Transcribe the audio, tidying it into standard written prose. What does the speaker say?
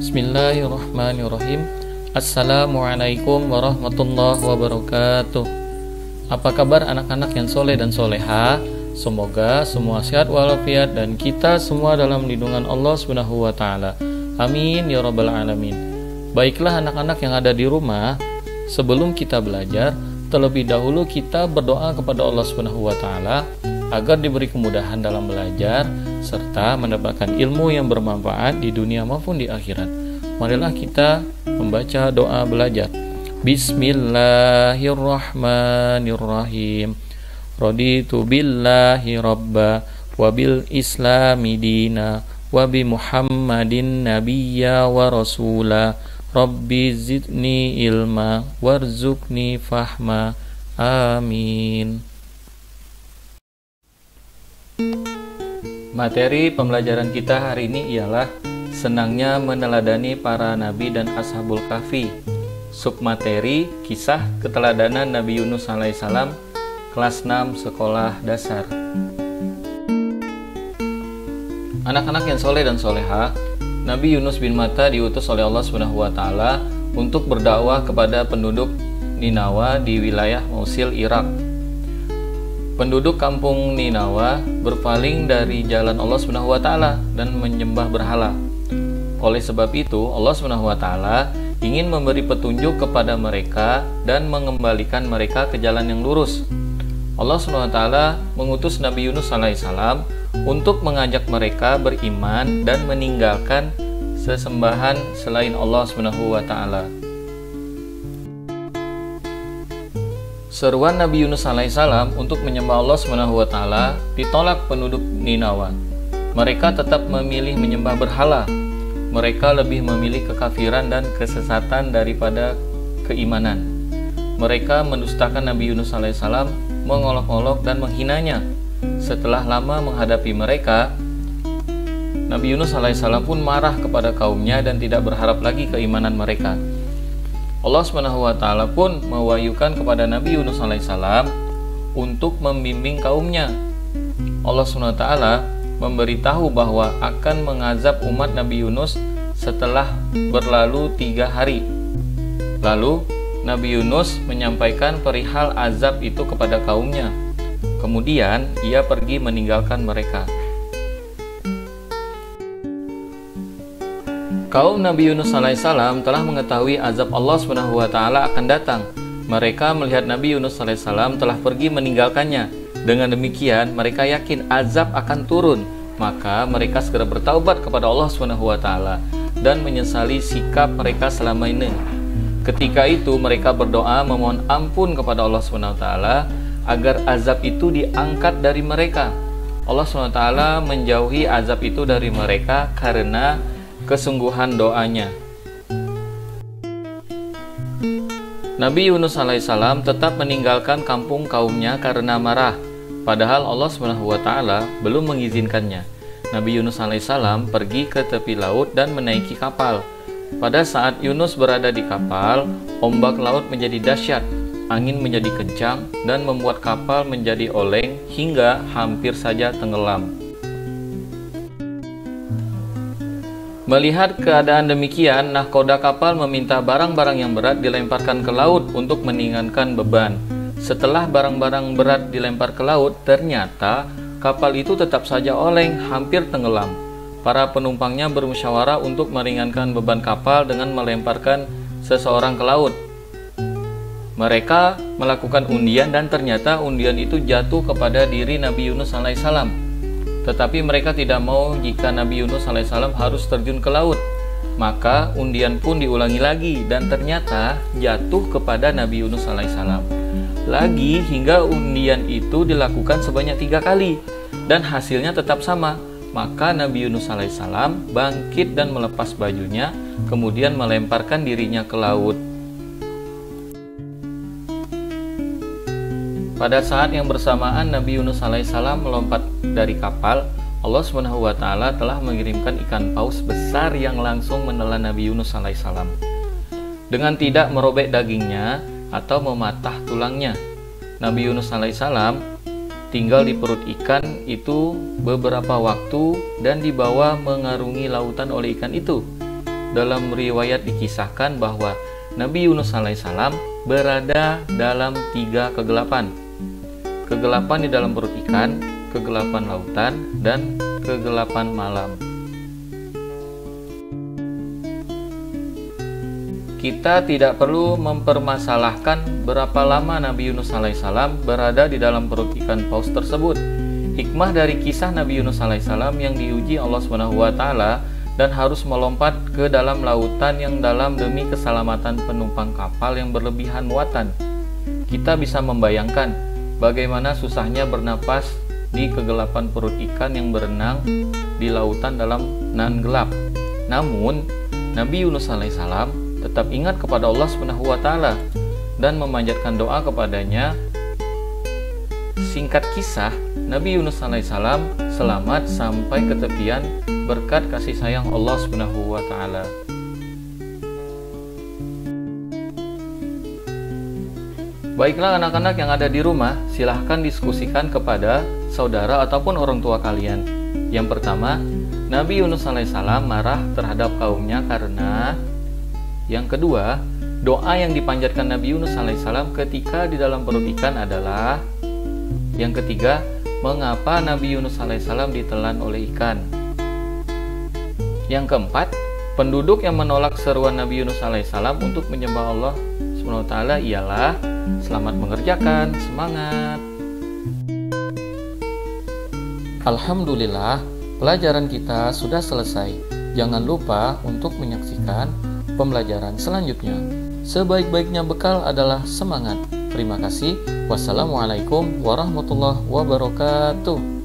Bismillahirrahmanirrahim. Assalamualaikum warahmatullahi wabarakatuh. Apa kabar anak-anak yang soleh dan soleha? Semoga semua sehat walafiat dan kita semua dalam lindungan Allah Subhanahu wa taala. Amin ya rabbal alamin. Baiklah anak-anak yang ada di rumah, sebelum kita belajar, terlebih dahulu kita berdoa kepada Allah Subhanahu wa taala agar diberi kemudahan dalam belajar serta mendapatkan ilmu yang bermanfaat di dunia maupun di akhirat. Marilah kita membaca doa belajar. Bismillahirrahmanirrahim. Raditu billahi rabba wa bil islami dina wa bi Muhammadin nabiyya wa rasula. Rabbi zidni ilma warzuqni fahma. Amin. Materi pembelajaran kita hari ini ialah senangnya meneladani para nabi dan ashabul kahfi. Submateri kisah keteladanan Nabi Yunus alaihissalam, kelas 6 sekolah dasar. Anak-anak yang soleh dan soleha, Nabi Yunus bin Matta diutus oleh Allah Subhanahu wa taala untuk berdakwah kepada penduduk Ninawa di wilayah Mosul, Irak. Penduduk kampung Ninawa berpaling dari jalan Allah Subhanahu wa taala dan menyembah berhala. Oleh sebab itu, Allah Subhanahu wa taala ingin memberi petunjuk kepada mereka dan mengembalikan mereka ke jalan yang lurus. Allah Subhanahu wa taala mengutus Nabi Yunus alaihissalam untuk mengajak mereka beriman dan meninggalkan sesembahan selain Allah Subhanahu wa taala. Seruan Nabi Yunus alaihissalam untuk menyembah Allah Subhanahu wa taala ditolak penduduk Ninawa. Mereka tetap memilih menyembah berhala. Mereka lebih memilih kekafiran dan kesesatan daripada keimanan. Mereka mendustakan Nabi Yunus alaihissalam, mengolok-olok dan menghinanya. Setelah lama menghadapi mereka, Nabi Yunus alaihissalam pun marah kepada kaumnya dan tidak berharap lagi keimanan mereka. Allah Subhanahu wa taala pun mewahyukan kepada Nabi Yunus alaihissalam untuk membimbing kaumnya. Allah Subhanahu wa taala memberitahu bahwa akan mengazab umat Nabi Yunus setelah berlalu 3 hari. Lalu Nabi Yunus menyampaikan perihal azab itu kepada kaumnya. Kemudian ia pergi meninggalkan mereka. Kaum Nabi Yunus alaihissalam telah mengetahui azab Allah Subhanahu wa taala akan datang. Mereka melihat Nabi Yunus alaihissalam telah pergi meninggalkannya. Dengan demikian, mereka yakin azab akan turun. Maka mereka segera bertaubat kepada Allah Subhanahu wa taala dan menyesali sikap mereka selama ini. Ketika itu mereka berdoa memohon ampun kepada Allah Subhanahu wa taala agar azab itu diangkat dari mereka. Allah Subhanahu wa taala menjauhi azab itu dari mereka karena kesungguhan doanya. Nabi Yunus alaihissalam tetap meninggalkan kampung kaumnya karena marah, padahal Allah Subhanahu wa taala belum mengizinkannya. Nabi Yunus alaihissalam pergi ke tepi laut dan menaiki kapal. Pada saat Yunus berada di kapal, ombak laut menjadi dahsyat, angin menjadi kencang dan membuat kapal menjadi oleng hingga hampir saja tenggelam. Melihat keadaan demikian, nahkoda kapal meminta barang-barang yang berat dilemparkan ke laut untuk meringankan beban. Setelah barang-barang berat dilempar ke laut, ternyata kapal itu tetap saja oleng, hampir tenggelam. Para penumpangnya bermusyawarah untuk meringankan beban kapal dengan melemparkan seseorang ke laut. Mereka melakukan undian dan ternyata undian itu jatuh kepada diri Nabi Yunus alaihissalam. Tetapi mereka tidak mau jika Nabi Yunus alaihissalam harus terjun ke laut. Maka undian pun diulangi lagi dan ternyata jatuh kepada Nabi Yunus alaihissalam lagi hingga undian itu dilakukan sebanyak 3 kali dan hasilnya tetap sama. Maka Nabi Yunus alaihissalam bangkit dan melepas bajunya, kemudian melemparkan dirinya ke laut. Pada saat yang bersamaan Nabi Yunus alaihissalam melompat dari kapal, Allah Subhanahu wa taala telah mengirimkan ikan paus besar yang langsung menelan Nabi Yunus alaihissalam. Dengan tidak merobek dagingnya atau mematah tulangnya, Nabi Yunus alaihissalam tinggal di perut ikan itu beberapa waktu dan dibawa mengarungi lautan oleh ikan itu. dalam riwayat dikisahkan bahwa Nabi Yunus alaihissalam berada dalam 3 kegelapan. Kegelapan di dalam perut ikan, kegelapan lautan, dan kegelapan malam. Kita tidak perlu mempermasalahkan berapa lama Nabi Yunus alaihissalam berada di dalam perut ikan paus tersebut. Hikmah dari kisah Nabi Yunus alaihissalam yang diuji Allah SWT dan harus melompat ke dalam lautan yang dalam demi keselamatan penumpang kapal yang berlebihan muatan. Kita bisa membayangkan bagaimana susahnya bernapas di kegelapan perut ikan yang berenang di lautan dalam nan gelap. Namun, Nabi Yunus alaihissalam tetap ingat kepada Allah SWT dan memanjatkan doa kepadanya. Singkat kisah, Nabi Yunus alaihissalam selamat sampai ke tepian berkat kasih sayang Allah SWT. Baiklah anak-anak yang ada di rumah, silahkan diskusikan kepada saudara ataupun orang tua kalian. Yang pertama, Nabi Yunus alaihissalam marah terhadap kaumnya karena. Yang kedua, doa yang dipanjatkan Nabi Yunus alaihissalam ketika di dalam perut ikan adalah. Yang ketiga, mengapa Nabi Yunus alaihissalam ditelan oleh ikan. Yang keempat, penduduk yang menolak seruan Nabi Yunus alaihissalam untuk menyembah Allah SWT ialah. Selamat mengerjakan, semangat. Alhamdulillah, pelajaran kita sudah selesai. Jangan lupa untuk menyaksikan pembelajaran selanjutnya. Sebaik-baiknya bekal adalah semangat. Terima kasih. Wassalamualaikum warahmatullahi wabarakatuh.